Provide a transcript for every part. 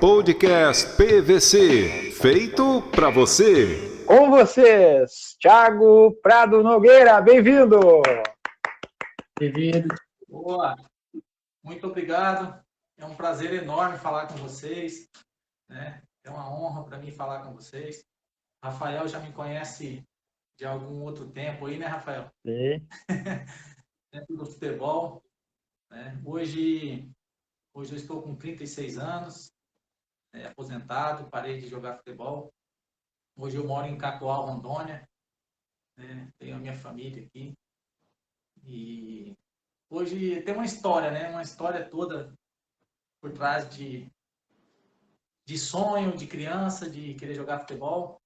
Podcast PVC, feito para você. Com vocês, Thiago Prado Nogueira, bem-vindo! Bem-vindo. Boa, muito obrigado. É um prazer enorme falar com vocês, né? É uma honra para mim falar com vocês. Rafael já me conhece de algum outro tempo aí, né, Rafael? Sim. Dentro do futebol, né? Hoje eu estou com 36 anos, aposentado, parei de jogar futebol. Hoje eu moro em Cacoal, Rondônia, né? Tenho a minha família aqui. E hoje tem uma história, né? Uma história toda por trás de sonho, de criança, de querer jogar futebol.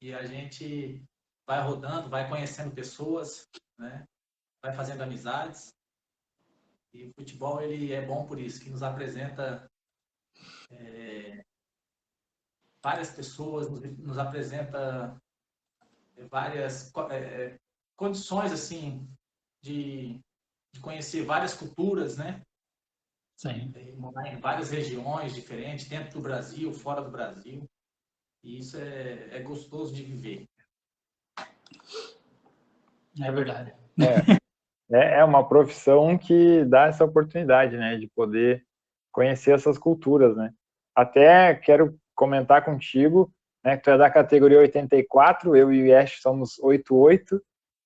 E a gente vai rodando, vai conhecendo pessoas, né? Vai fazendo amizades. E o futebol ele é bom por isso, que nos apresenta várias pessoas, nos apresenta várias condições assim de conhecer várias culturas, né? Sim. Morar em várias regiões diferentes, dentro do Brasil, fora do Brasil. E isso é gostoso de viver. É verdade. É uma profissão que dá essa oportunidade, né, de poder conhecer essas culturas, né. Até quero comentar contigo, né, que tu é da categoria 84, eu e o Yesh somos 88,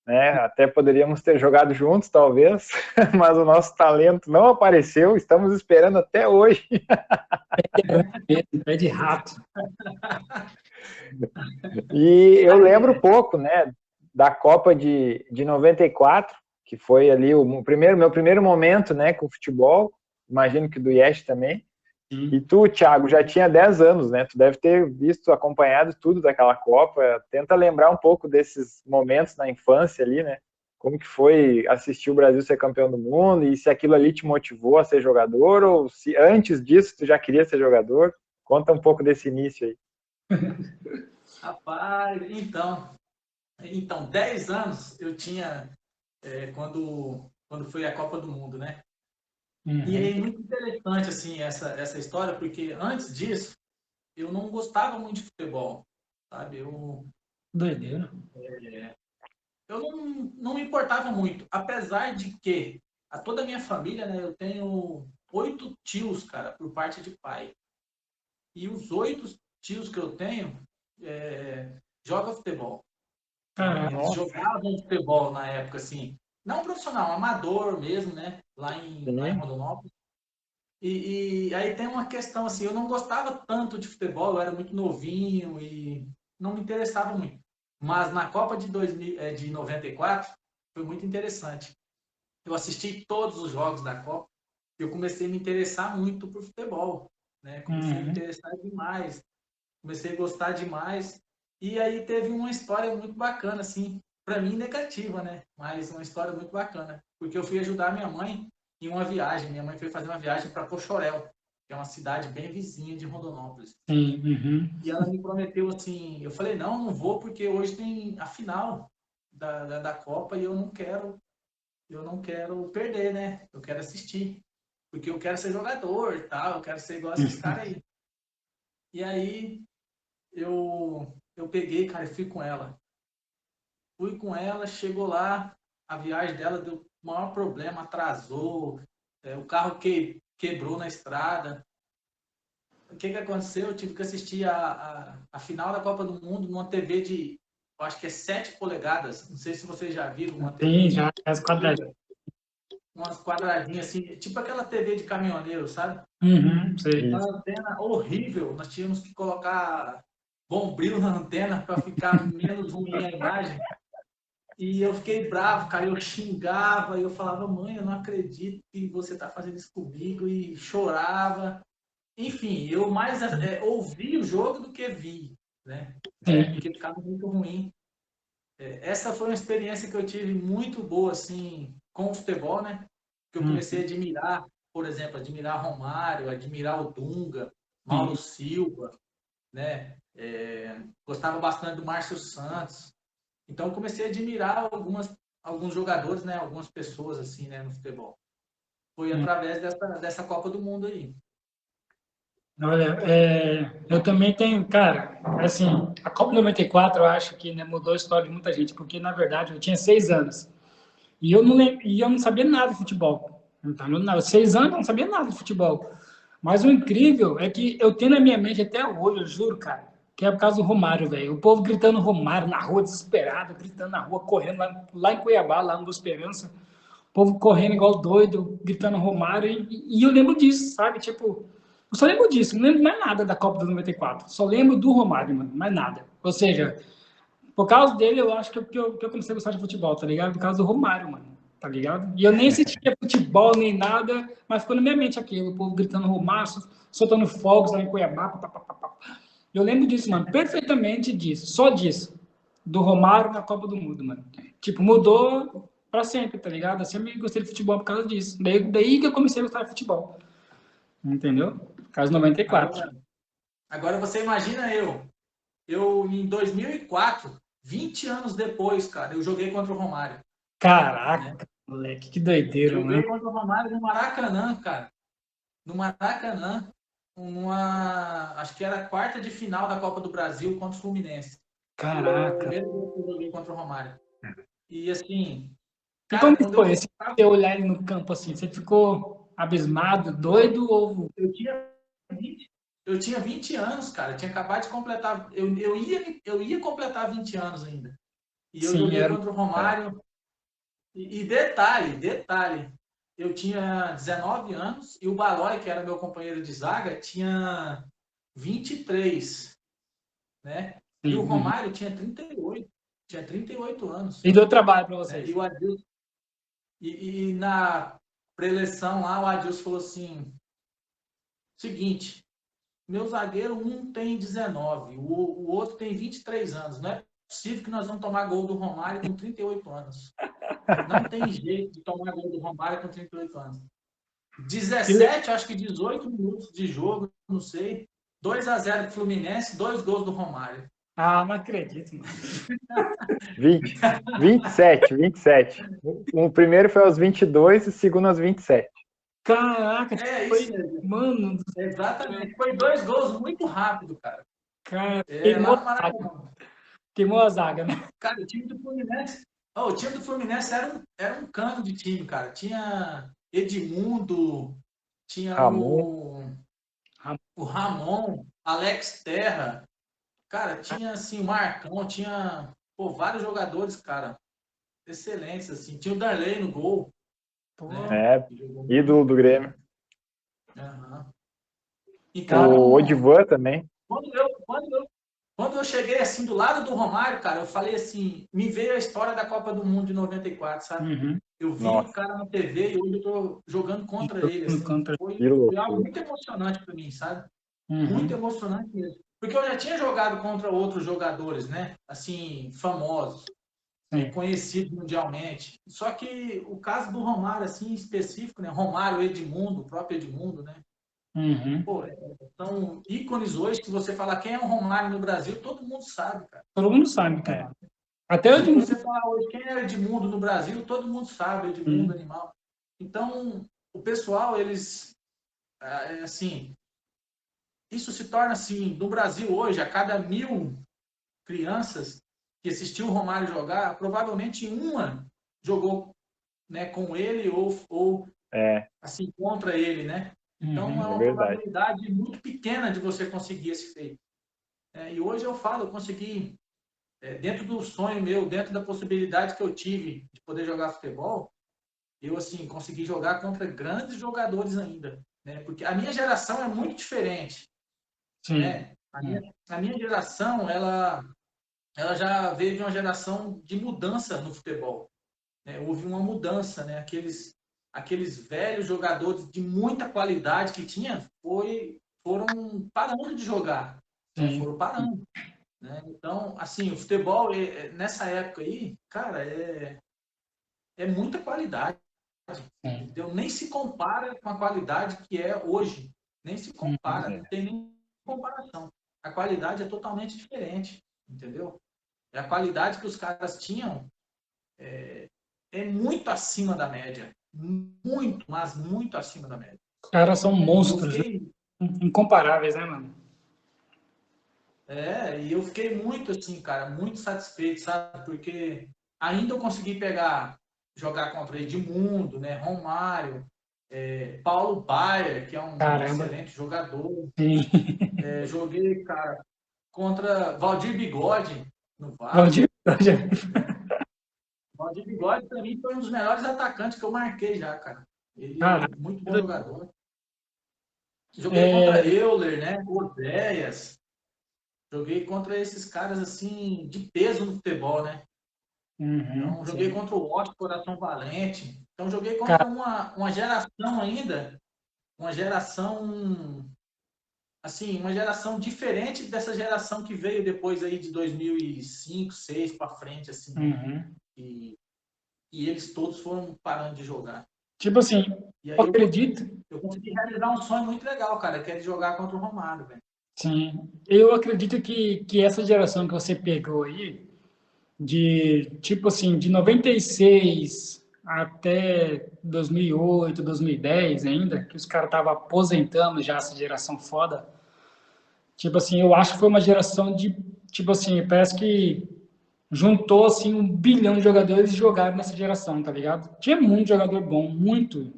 né, até poderíamos ter jogado juntos, talvez, mas o nosso talento não apareceu, estamos esperando até hoje. Pé de rato. E eu lembro pouco, né, da Copa de 94, que foi ali o meu primeiro momento, né, com o futebol, imagino que do Yesh também. E tu, Thiago, já tinha 10 anos, né? Tu deve ter visto, acompanhado tudo daquela Copa. Tenta lembrar um pouco desses momentos na infância ali, né? Como que foi assistir o Brasil ser campeão do mundo e se aquilo ali te motivou a ser jogador ou se antes disso tu já queria ser jogador? Conta um pouco desse início aí. Rapaz, então 10 anos eu tinha quando foi a Copa do Mundo, né? E é muito interessante assim essa história, porque antes disso eu não gostava muito de futebol, sabe? Doideira. Eu não me importava muito, apesar de que toda a minha família, né? Eu tenho 8 tios, cara, por parte de pai. E os 8 tios que eu tenho jogam futebol. Eles jogavam futebol na época, assim, não profissional, amador mesmo, né? Lá em Rondonópolis. E aí tem uma questão assim, eu não gostava tanto de futebol, eu era muito novinho e não me interessava muito. Mas na Copa de 94 foi muito interessante. Eu assisti todos os jogos da Copa e eu comecei a me interessar muito por futebol, né? Comecei a me interessar demais, comecei a gostar demais. E aí teve uma história muito bacana, assim, para mim negativa, né? Mas uma história muito bacana, porque eu fui ajudar minha mãe em uma viagem. Minha mãe foi fazer uma viagem para Poxoréu, que é uma cidade bem vizinha de Rondonópolis. E ela me prometeu assim, eu falei, não vou porque hoje tem a final da Copa e eu não quero perder, né? Eu quero assistir, porque eu quero ser jogador e tal, eu quero ser igual esses caras aí. E aí eu peguei, cara, e fui com ela. Fui com ela, chegou lá, a viagem dela deu o maior problema, atrasou, o carro quebrou na estrada. O que aconteceu? Eu tive que assistir a final da Copa do Mundo numa TV de, eu acho que é 7 polegadas. Não sei se vocês já viram uma TV. Sim, já as quadradinhas. Umas quadradinhas assim, tipo aquela TV de caminhoneiro, sabe? Sei. Uma antena horrível. Nós tínhamos que colocar bombril na antena para ficar menos ruim a imagem. E eu fiquei bravo, cara. Eu xingava, eu falava, mãe, eu não acredito que você está fazendo isso comigo. E chorava. Enfim, eu mais ouvi o jogo do que vi, né? Porque ficava muito ruim. Essa foi uma experiência que eu tive muito boa, assim, com o futebol, né? Que eu comecei a admirar, por exemplo, admirar Romário, admirar o Dunga, Mauro Silva, né? Gostava bastante do Márcio Santos. Então, eu comecei a admirar alguns jogadores, né? Algumas pessoas, assim, né? No futebol. Foi através dessa Copa do Mundo aí. Olha, eu também tenho, cara, assim, a Copa 94 eu acho que, né, mudou a história de muita gente, porque, na verdade, eu tinha 6 anos e eu não sabia nada de futebol. Então, 6 anos eu não sabia nada de futebol. Mas o incrível é que eu tenho na minha mente até hoje, eu juro, cara, que é por causa do Romário, velho. O povo gritando Romário na rua, desesperado, gritando na rua, correndo lá em Cuiabá, lá no Esperança. O povo correndo igual doido, gritando Romário. E eu lembro disso, sabe? Tipo, eu só lembro disso, não lembro mais nada da Copa de 94. Só lembro do Romário, mano, mais nada. Ou seja, por causa dele, eu acho que eu comecei a gostar de futebol, tá ligado? Por causa do Romário, mano, tá ligado? E eu nem assistia futebol nem nada, mas ficou na minha mente aquilo, o povo gritando Romário, soltando fogos lá em Cuiabá. Pá, pá, pá, pá. Eu lembro disso, mano, perfeitamente disso, só disso. Do Romário na Copa do Mundo, mano. Tipo, mudou pra sempre, tá ligado? Eu sempre gostei de futebol por causa disso. Daí que eu comecei a gostar de futebol. Entendeu? Por causa de 94. Agora você imagina eu em 2004, 20 anos depois, cara, eu joguei contra o Romário. Caraca, Né? moleque, que doideira, Joguei mano. contra o Romário no Maracanã, cara. No Maracanã, acho que era a quarta de final da Copa do Brasil contra o Fluminense. Caraca. Primeiro jogo que eu joguei contra o Romário. E assim, E cara, como que quando foi eu esse você olhar ele no campo assim? Você ficou abismado, doido ou... eu tinha 20, eu tinha 20 anos, cara, eu tinha acabado de completar, eu ia completar 20 anos ainda. E eu Sim, joguei era... contra o Romário. E detalhe, eu tinha 19 anos e o Balói, que era meu companheiro de zaga, tinha 23, né? E o Sim, uhum. Romário tinha 38 anos. E deu trabalho para Né? vocês? E na preleção lá, o Adilson falou assim, seguinte, meu zagueiro, um tem 19, o outro tem 23 anos. Não é possível que nós vamos tomar gol do Romário com 38 anos. Não tem jeito de tomar gol do Romário com 38 anos. 17, acho que 18 minutos de jogo, não sei. 2-0 pro Fluminense, 2 gols do Romário. Ah, não acredito, mano. 27. O primeiro foi aos 22 e o segundo aos 27. Caraca, É isso foi... mesmo. Mano, Exatamente. Foi 2 gols muito rápido, cara. cara, Lá no Maracanã. queimou a zaga, né? Cara, o time do Fluminense. O time do Fluminense era um cano de time, cara. Tinha Edmundo, tinha Ramon. o Ramon, Alex Terra. Cara, tinha assim, o Marcão, tinha vários jogadores, cara, excelentes, assim. Tinha o Darley no gol, né? Ídolo do Grêmio. Uhum. O Então, Odivan também. quando eu cheguei assim do lado do Romário, cara, eu falei assim, me veio a história da Copa do Mundo de 94, sabe? Uhum. Eu vi o Nossa, cara na TV e hoje eu tô jogando contra ele, assim. Contra... que Foi algo loucura. muito emocionante para mim, sabe? Muito Uhum. emocionante mesmo. Porque eu já tinha jogado contra outros jogadores, né? Assim, famosos, Sim. conhecidos mundialmente. Só que o caso do Romário, assim, específico, né? Romário, Edmundo, o próprio Edmundo, né? Uhum. Pô, são ícones hoje que você fala quem é o Romário no Brasil, todo mundo sabe, cara. Todo mundo sabe, cara. Até Se hoje. você falar hoje quem é Edmundo no Brasil, todo mundo sabe, Edmundo, animal. Então, o pessoal, eles, assim, isso se torna assim, no Brasil hoje, a cada 1.000 crianças que assistiu o Romário jogar, provavelmente uma jogou, né, com ele ou assim contra ele, né? Então Uhum. é uma verdade. probabilidade muito pequena de você conseguir esse feito. E hoje eu falo, eu consegui, dentro do sonho meu, dentro da possibilidade que eu tive de poder jogar futebol, eu assim consegui jogar contra grandes jogadores ainda, né? Porque a minha geração é muito diferente, Sim. né? A minha geração, ela já veio de uma geração de mudança no futebol. Né? Houve uma mudança, né? Aqueles velhos jogadores de muita qualidade que tinha foram parando de jogar, né? Sim. Foram parando. Né? Então, assim, o futebol nessa época aí, cara, é muita qualidade. Entendeu? Nem se compara com a qualidade que é hoje. Nem se compara, não tem nem comparação. A qualidade é totalmente diferente, entendeu? A qualidade que os caras tinham é muito acima da média. Muito, mas muito acima da média. Os caras são E eu monstros, né? fiquei, incomparáveis, né, mano? E eu fiquei muito assim, cara, muito satisfeito, sabe? Porque ainda eu consegui jogar contra Edmundo, né? Romário, Paulo Baier, que é um Caramba. excelente jogador. Sim. Joguei, cara, contra Valdir Bigode no Vasco. Valdir, Valdir Bigode, pra mim, foi um dos melhores atacantes que eu marquei já, cara. Ele é cara, muito bom jogador. Joguei contra Euler, né? Oséias. Joguei contra esses caras, assim, de peso no futebol, né? Então, joguei sim. contra o Ótimo Coração Valente. Então, joguei contra Cara, uma geração ainda, uma geração, assim, uma geração diferente dessa geração que veio depois aí de 2005, 2006 para frente, assim, né? E eles todos foram parando de jogar. tipo assim, E aí eu acredito. eu consegui realizar um sonho muito legal, cara, que é de jogar contra o Romário, velho. Sim, eu acredito que essa geração que você pegou aí, de tipo assim, de 96 até 2008, 2010 ainda, que os caras estavam aposentando já essa geração foda, tipo assim, eu acho que foi uma geração de, tipo assim, parece que juntou assim 1 bilhão de jogadores e jogaram nessa geração, tá ligado? Tinha muito jogador bom, muito.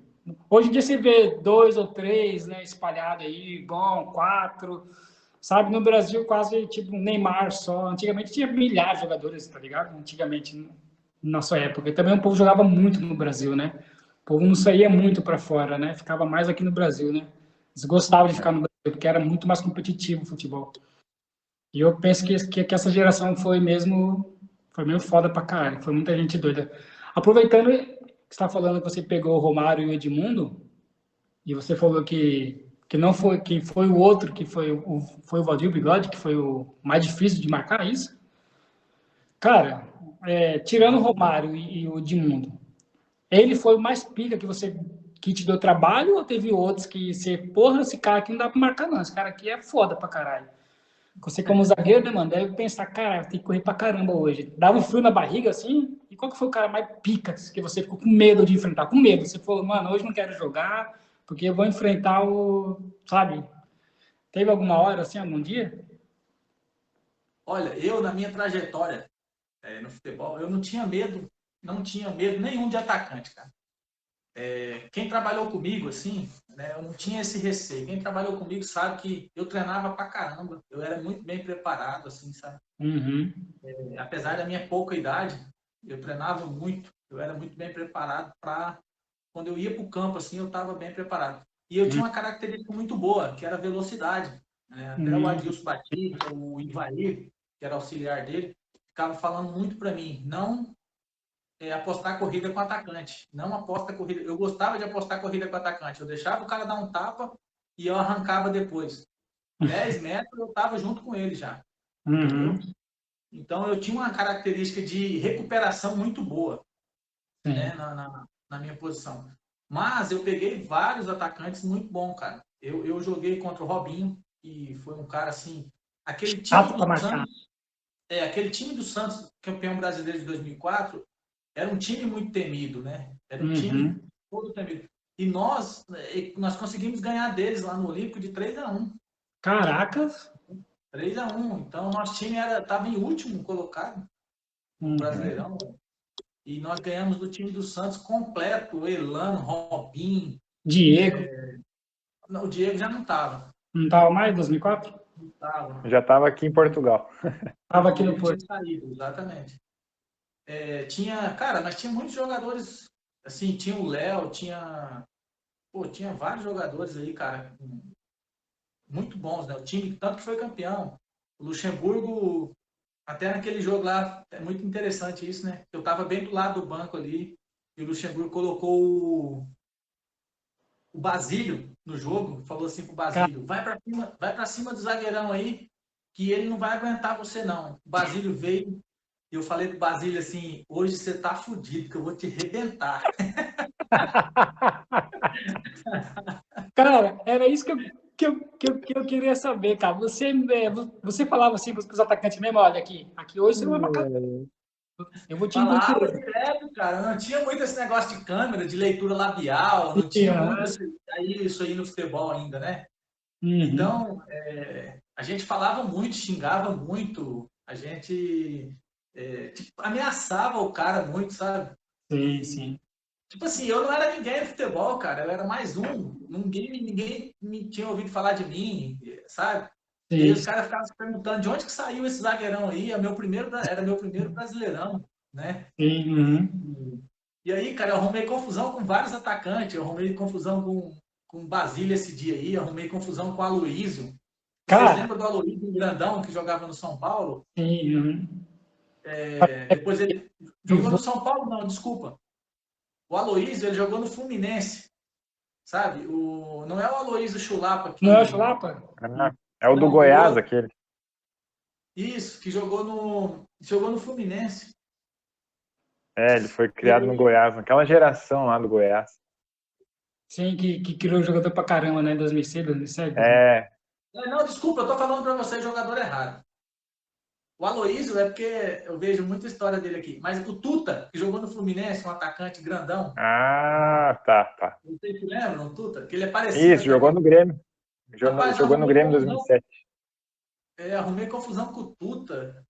Hoje em dia você vê 2 ou 3, né, espalhado aí, bom, 4, sabe? No Brasil quase tipo Neymar só. Antigamente tinha milhares de jogadores, tá ligado? Antigamente, na sua época. E também o povo jogava muito no Brasil, né? O povo não saía muito para fora, né? Ficava mais aqui no Brasil, né? Eles gostavam de ficar no Brasil porque era muito mais competitivo o futebol. E eu penso que essa geração foi mesmo foda pra caralho. Foi muita gente doida. Aproveitando que você está falando que você pegou o Romário e o Edmundo, e você falou que não foi, que foi o outro, que foi o Valdir Bigode, que foi o mais difícil de marcar isso. Cara, tirando o Romário e o Edmundo, ele foi o mais pica que te deu trabalho ou teve outros que você, porra, esse cara aqui não dá pra marcar não, esse cara aqui é foda pra caralho. Você, como zagueiro, né, mano, deve pensar, cara, tem que correr pra caramba hoje. Dava um frio na barriga, assim? E qual que foi o cara mais pica que você ficou com medo de enfrentar? Com medo. Você falou, mano, hoje não quero jogar, porque eu vou enfrentar o. Sabe? Teve alguma hora, assim, algum dia? Olha, eu, na minha trajetória no futebol, eu não tinha medo nenhum de atacante, cara. Quem trabalhou comigo, assim, né, eu não tinha esse receio. Quem trabalhou comigo sabe que eu treinava pra caramba, eu era muito bem preparado, assim, sabe? Apesar da minha pouca idade, eu treinava muito, eu era muito bem preparado para quando eu ia para o campo, assim, eu estava bem preparado. E eu tinha uma característica muito boa, que era a velocidade. Né? Até o Adilson Batista, o Ivair, que era auxiliar dele, ficava falando muito para mim, não apostar corrida com atacante. Não aposta corrida. Eu gostava de apostar corrida com atacante. Eu deixava o cara dar um tapa e eu arrancava depois. 10 metros eu estava junto com ele já. Entendeu? Então eu tinha uma característica de recuperação muito boa, né, na minha posição. Mas eu peguei vários atacantes muito bons, cara. Eu joguei contra o Robinho, que foi um cara assim. Aquele time do Santos, aquele time do Santos, campeão brasileiro de 2004, era um time muito temido, né? Era um time todo temido. E nós conseguimos ganhar deles lá no Olímpico de 3-1. Caracas! 3-1. Então, nosso time estava em último colocado no Brasileirão. E nós ganhamos do time do Santos completo. Elano, Robinho. Diego. Não, o Diego já não estava. Não estava mais em 2004? Não estava. Já estava aqui em Portugal. Estava aqui no Porto. Tinha saído, exatamente. Cara, mas tinha muitos jogadores. Assim, tinha o Léo, tinha vários jogadores aí, cara, muito bons, né? O time, tanto que foi campeão. O Luxemburgo, até naquele jogo lá, é muito interessante isso, né? Eu tava bem do lado do banco ali, e o Luxemburgo colocou o Basílio no jogo, falou assim pro Basílio, vai para cima do zagueirão aí, que ele não vai aguentar você não. O Basílio veio, e eu falei pro Basílio assim, hoje você tá fudido, que eu vou te arrebentar. Cara, era isso que eu queria saber, cara. Você falava assim para os atacantes mesmo, olha aqui hoje você não vai marcar. Eu vou te engolir. Falava direto, cara. Não tinha muito esse negócio de câmera, de leitura labial, não tinha muito isso aí no futebol ainda, né? Então, a gente falava muito, xingava muito, a gente tipo, ameaçava o cara muito, sabe? Sim, sim. Tipo assim, eu não era ninguém no futebol, cara, eu era mais um. Ninguém me tinha ouvido falar de mim, sabe? E aí Sim, os caras ficavam se perguntando de onde que saiu esse zagueirão aí, era meu primeiro brasileirão, né? sim. E aí, cara, eu arrumei confusão com vários atacantes, eu arrumei confusão com o Basílio esse dia aí, arrumei confusão com o Aloísio. Vocês Cara, lembram do Aloísio Grandão, que jogava no São Paulo? sim. Depois ele jogou Pivô. no São Paulo, não, desculpa. O Aloísio, ele jogou no Fluminense, sabe? Não é o Aloísio Chulapa Não é o que... Chulapa? É o do Não, o Goiás, outro. aquele. Isso, que jogou no Fluminense. É, ele foi criado no Ele, Goiás, naquela geração lá do Goiás. Sim, que criou jogador pra caramba, né? Em 2006, 2007. É, não, desculpa, eu tô falando para você, jogador errado. O Aloísio é porque eu vejo muita história dele aqui. Mas o Tuta, que jogou no Fluminense, um atacante grandão. tá. Vocês se lembram, o Tuta? Que ele é parecido Isso, até jogou com. no Grêmio. Rapaz, eu Jogou no arrumei Grêmio em confusão. 2007. Arrumei confusão com o Tuta.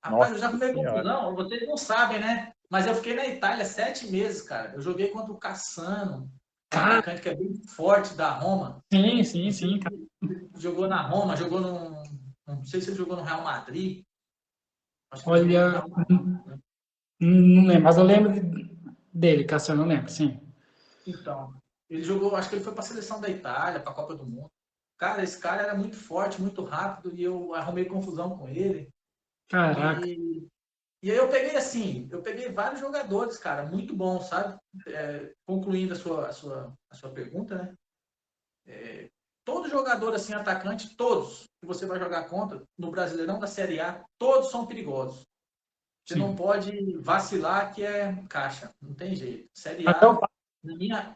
Rapaz, eu já Nossa arrumei senhora. confusão. Vocês não sabem, né? Mas eu fiquei na Itália 7 meses, cara. Eu joguei contra o Cassano, um Cara, atacante que é bem forte da Roma. sim, Não sei sim, se cara. ele jogou na Roma, jogou no. Não sei se ele jogou no Real Madrid. Acho que ele jogou no Olha, Real Madrid, né? não lembro, mas eu lembro dele, Cassiano, eu lembro, sim. Então, ele jogou, acho que ele foi para a seleção da Itália, para a Copa do Mundo. Cara, esse cara era muito forte, muito rápido e eu arrumei confusão com ele. Caraca. E aí eu peguei vários jogadores, cara, muito bons, sabe? Concluindo a sua pergunta, né? Todo jogador assim, atacante, todos que você vai jogar contra no Brasileirão da Série A, todos são perigosos. Você não Sim. pode vacilar que é caixa, não tem jeito. Série Até o A,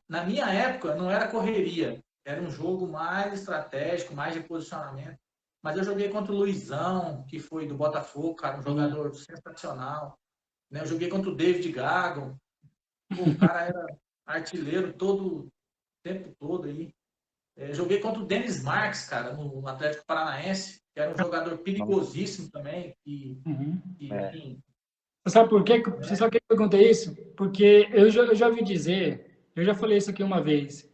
na minha época, não era correria, era um jogo mais estratégico, mais de posicionamento. Mas eu joguei contra o Luizão, que foi do Botafogo, cara, um Sim. jogador sensacional. Né? Eu joguei contra o David Gago, o cara era artilheiro todo o tempo todo aí. Joguei contra o Denis Marques, cara, no Atlético Paranaense, que era um jogador perigosíssimo também. Uhum. É. Enfim, Você sabe por quê? Você sabe por que eu perguntei isso? Porque eu já ouvi dizer, eu já falei isso aqui uma vez,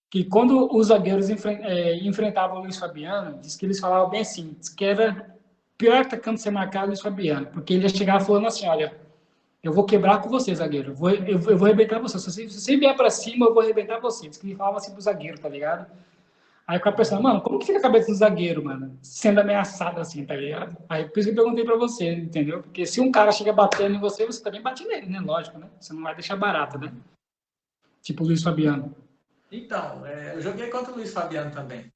que quando os zagueiros enfrentavam o Luiz Fabiano, diz que eles falavam bem assim, diz que era pior atacante ser marcado o Luiz Fabiano, porque ele ia chegar falando assim, olha, eu vou quebrar com você, zagueiro, eu vou arrebentar você, se você vier para cima, eu vou arrebentar você, diz que ele falava assim pro zagueiro, tá ligado? Aí eu ficava pensando, mano, como que fica a cabeça do zagueiro, mano, sendo ameaçado assim, tá ligado? Aí por isso que eu perguntei pra você, entendeu? Porque se um cara chega batendo em você, você também bate nele, né? Lógico, né? Você não vai deixar barato, né? Tipo o Luiz Fabiano. então, eu joguei contra o Luiz Fabiano também.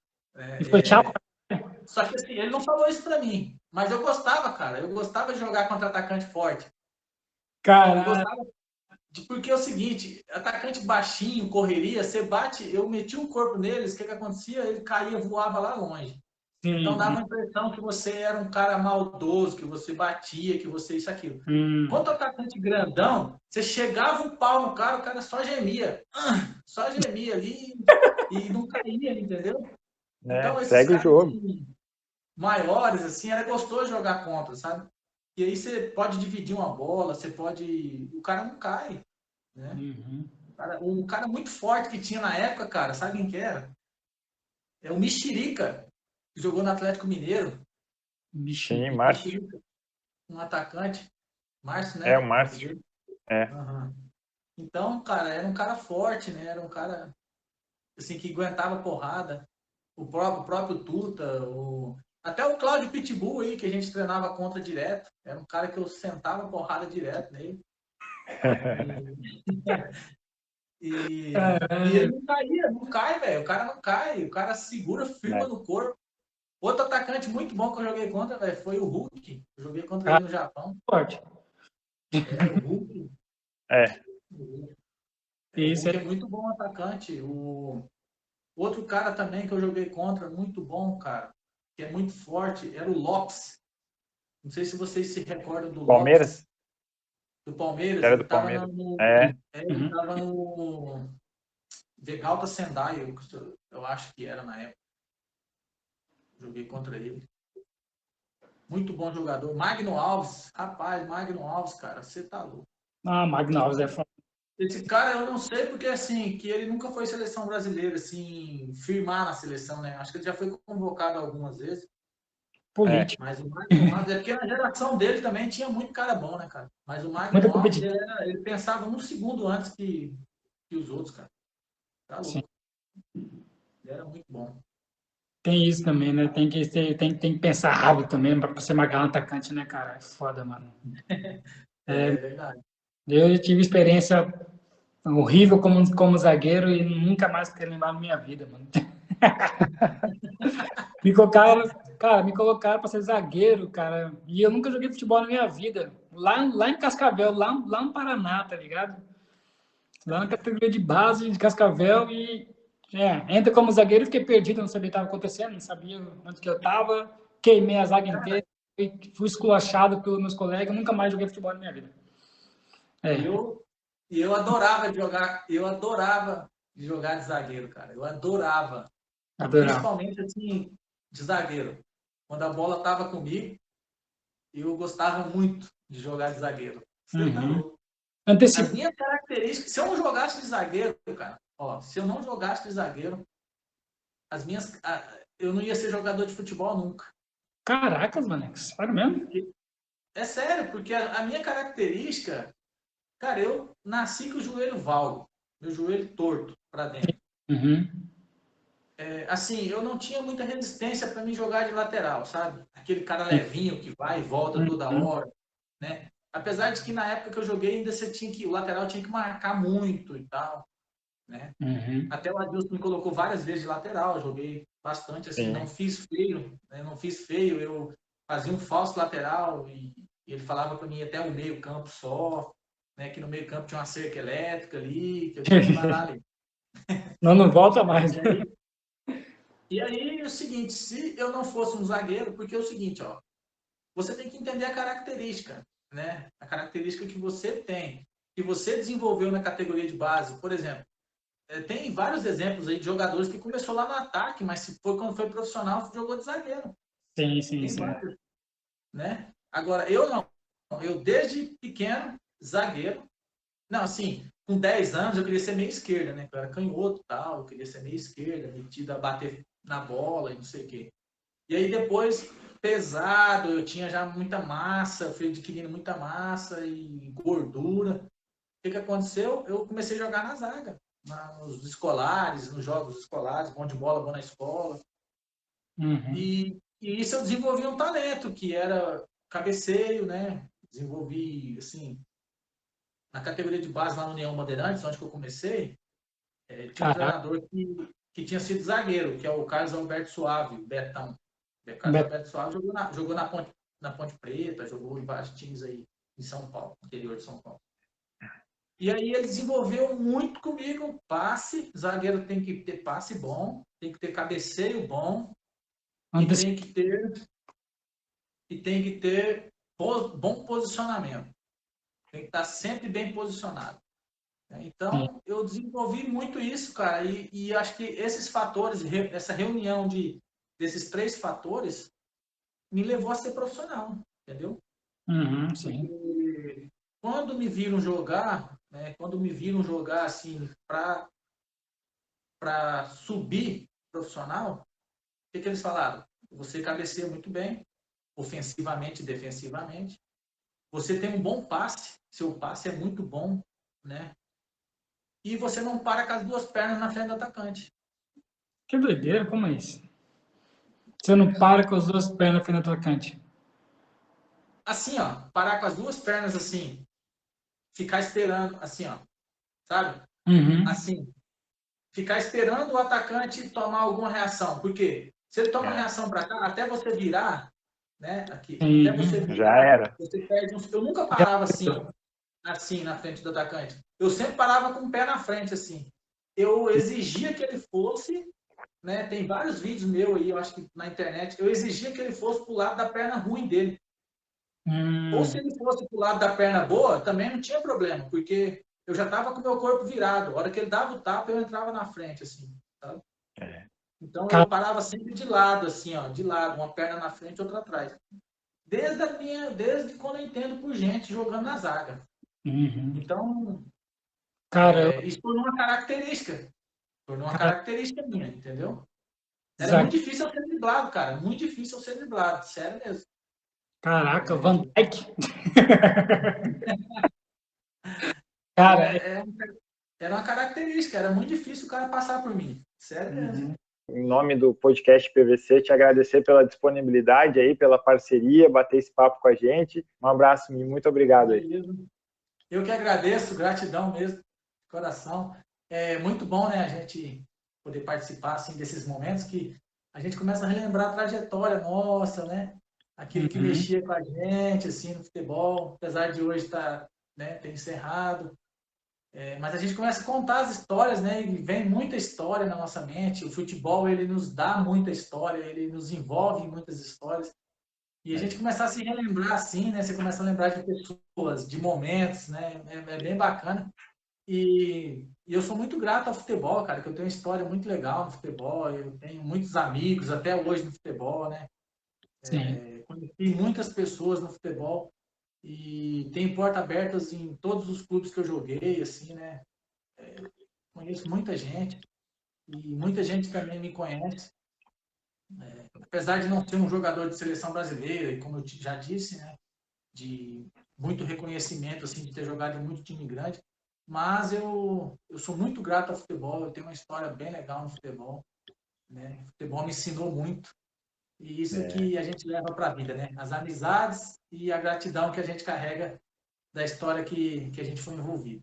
E foi tchau. Só que assim, ele não falou isso pra mim. Mas eu gostava, cara. Eu gostava de jogar contra atacante forte. Eu Caralho. gostava porque é o seguinte, atacante baixinho, correria, você bate, eu meti um corpo neles, o que acontecia? Ele caía, voava lá longe. Então Sim. dava a impressão que você era um cara maldoso, que você batia, que você isso, aquilo. Quanto ao atacante grandão, você chegava um pau no cara, o cara só gemia ali e não caía, entendeu? É, Então esses segue o caras jogo. assim, maiores, assim, era gostoso jogar contra, sabe? E aí você pode dividir uma bola, você pode... O cara não cai, né? Uhum. Um cara muito forte que tinha na época, cara, sabe quem que era? É o Mexerica, que jogou no Atlético Mineiro. Sim, Mexerica. Márcio. Mexerica, um atacante. Márcio, É, o né? O nome Márcio. dele. É. Uhum. Então, cara, era um cara forte, né? Era um cara assim, que aguentava porrada. O próprio Tuta, até o Cláudio Pitbull aí, que a gente treinava contra direto. Era um cara que eu sentava porrada direto nele. E ele não caía, não cai, velho. O cara não cai, o cara segura, firma É. no corpo. Outro atacante muito bom que eu joguei contra, velho, foi o Hulk. Eu joguei contra Ah, ele no Japão. forte. O Hulk. É. O Isso é Hulk é muito bom atacante. O outro cara também que eu joguei contra, muito bom, cara, que é muito forte, era o Lopes. Não sei se vocês se recordam do Lopes, Palmeiras? do Palmeiras. Era Ele do estava Palmeiras. no, É. ele uhum. tava no Vegalta Sendai, eu acho que era na época. Joguei contra ele. Muito bom jogador. Magno Alves. Rapaz, Magno Alves, cara, você tá louco. Ah, Magno Alves é foda. Esse cara, eu não sei porque, assim, que ele nunca foi seleção brasileira, assim, firmar na seleção, né? Acho que ele já foi convocado algumas vezes. Político. Mas o Magno Alves, é porque na geração dele também tinha muito cara bom, né, cara? Mas o Muita Magno Alves, competição. ele pensava um segundo antes que os outros, cara. Tá louco. Sim. Ele era muito bom. Tem isso também, né? Tem que pensar rápido também para você marcar um atacante, né, cara? É foda, mano. É verdade. Eu tive experiência horrível como zagueiro e nunca mais quero lembrar na minha vida, mano. Me colocaram para ser zagueiro, cara. E eu nunca joguei futebol na minha vida. Lá em Cascavel, lá no Paraná, tá ligado? Lá na categoria de base de Cascavel e entra como zagueiro, fiquei perdido, não sabia o que estava acontecendo, não sabia onde que eu estava, queimei a zaga inteira, fui esculachado pelos meus colegas, nunca mais joguei futebol na minha vida. Eu adorava jogar de zagueiro, cara. Eu adorava. Principalmente assim, de zagueiro. Quando a bola estava comigo, eu gostava muito de jogar de zagueiro. Você tá louco. As minhas características, se eu não jogasse de zagueiro, cara, se eu não jogasse de zagueiro, eu não ia ser jogador de futebol nunca. Caracas, mano, sério mesmo? É sério, porque a minha característica, cara, eu nasci com o joelho valgo, meu joelho torto para dentro. Assim, eu não tinha muita resistência para me jogar de lateral, sabe? Aquele cara levinho que vai e volta toda hora, né? Apesar de que na época que eu joguei ainda o lateral tinha que marcar muito e tal, né? Até o Adilson me colocou várias vezes de lateral, joguei bastante assim, não fiz feio, né? Não fiz feio, eu fazia um falso lateral e ele falava para mim até o meio campo só, né? Que no meio campo tinha uma cerca elétrica ali, que eu tinha que parar ali. Não volta mais. E aí é o seguinte, se eu não fosse um zagueiro, porque é o seguinte, você tem que entender a característica, né? A característica que você tem, que você desenvolveu na categoria de base. Por exemplo, tem vários exemplos aí de jogadores que começou lá no ataque, mas quando foi profissional, jogou de zagueiro. Sim. Vários, né? Agora, eu não. Eu desde pequeno, zagueiro. Não, assim, com 10 anos eu queria ser meio esquerda, né? Eu era canhoto e tal, eu queria ser meio esquerda, metido a bater na bola e não sei o quê. E aí depois, pesado, eu tinha já muita massa, fui adquirindo muita massa e gordura. O que aconteceu? Eu comecei a jogar na zaga, nos escolares, nos jogos escolares, bom de bola, bom na escola. E isso eu desenvolvi um talento, que era cabeceio, né? Desenvolvi, assim, na categoria de base lá no União Bandeirantes, onde eu comecei, tinha um treinador que tinha sido zagueiro, que é o Carlos Alberto Suave, o Betão. O Carlos Alberto Suave jogou na Ponte Preta, jogou em vários times aí em São Paulo, interior de São Paulo. E aí ele desenvolveu muito comigo passe, zagueiro tem que ter passe bom, tem que ter cabeceio bom, e tem que ter bom posicionamento. Tem que estar sempre bem posicionado. Então, eu desenvolvi muito isso, cara, e acho que esses fatores, essa reunião desses 3 fatores, me levou a ser profissional, entendeu? Sim. Porque quando me viram jogar, né, assim, para subir profissional, o que eles falaram? Você cabeceia muito bem, ofensivamente e defensivamente. Você tem um bom passe, seu passe é muito bom, né? E você não para com as 2 pernas na frente do atacante. Que doideira, como é isso? Você não para com as 2 pernas na frente do atacante. Assim, parar com as 2 pernas assim, ficar esperando, assim, sabe? Assim, ficar esperando o atacante tomar alguma reação. Porque se ele toma reação para cá, até você virar, né? Aqui, até você virar, já era. Você perde Eu nunca parava assim na frente do atacante. Eu sempre parava com o pé na frente, assim. Eu exigia que ele fosse, né? Tem vários vídeos meus aí, eu acho que na internet, eu exigia que ele fosse pro lado da perna ruim dele. Ou se ele fosse pro lado da perna boa, também não tinha problema, porque eu já estava com o meu corpo virado. A hora que ele dava o tapa, eu entrava na frente, assim, sabe? Então eu parava sempre de lado, assim, ó, de lado, uma perna na frente, outra atrás. Desde quando eu entendo por gente jogando na zaga. Então, isso tornou uma característica. Tornou uma característica minha, entendeu? Era muito difícil eu ser driblado, cara. Muito difícil eu ser driblado, sério mesmo. Caraca, Van Dijk. Cara, era uma característica, era muito difícil o cara passar por mim. Sério mesmo. Em nome do podcast PVC, te agradecer pela disponibilidade aí, pela parceria, bater esse papo com a gente. Um abraço e muito obrigado aí. Eu que agradeço, gratidão mesmo, de coração. É muito bom, né, a gente poder participar assim, desses momentos que a gente começa a relembrar a trajetória nossa, né? Aquilo que mexia com a gente, assim, no futebol, apesar de hoje ter encerrado. Mas a gente começa a contar as histórias, né? E vem muita história na nossa mente. O futebol, ele nos dá muita história, ele nos envolve em muitas histórias. E a gente começar a se relembrar assim, né? Você começa a lembrar de pessoas, de momentos, né? É bem bacana. E eu sou muito grato ao futebol, cara, que eu tenho uma história muito legal no futebol. Eu tenho muitos amigos até hoje no futebol, né? Conheci muitas pessoas no futebol. E tem portas abertas em todos os clubes que eu joguei, assim, né? Conheço muita gente e muita gente também me conhece. Apesar de não ser um jogador de seleção brasileira, e como eu já disse, né? De muito reconhecimento, assim, de ter jogado em muito time grande, mas eu sou muito grato ao futebol, eu tenho uma história bem legal no futebol, né? O futebol me ensinou muito. E isso que a gente leva para a vida, né? As amizades e a gratidão que a gente carrega da história que a gente foi envolvido.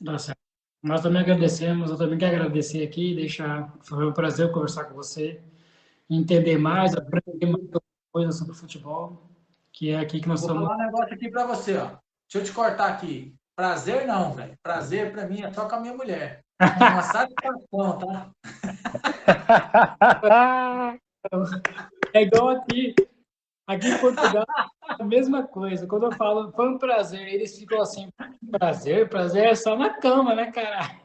Tá certo. Nós também agradecemos, eu também quero agradecer aqui, foi um prazer conversar com você, entender mais, aprender mais coisas sobre futebol, que é aqui que nós somos. Vou falar um negócio aqui para você, ó. Deixa eu te cortar aqui. Prazer não, velho. Prazer para mim é só com a minha mulher. É uma satisfação, tá? É igual aqui em Portugal, a mesma coisa. Quando eu falo, foi um prazer, eles ficam assim, prazer é só na cama, né, cara?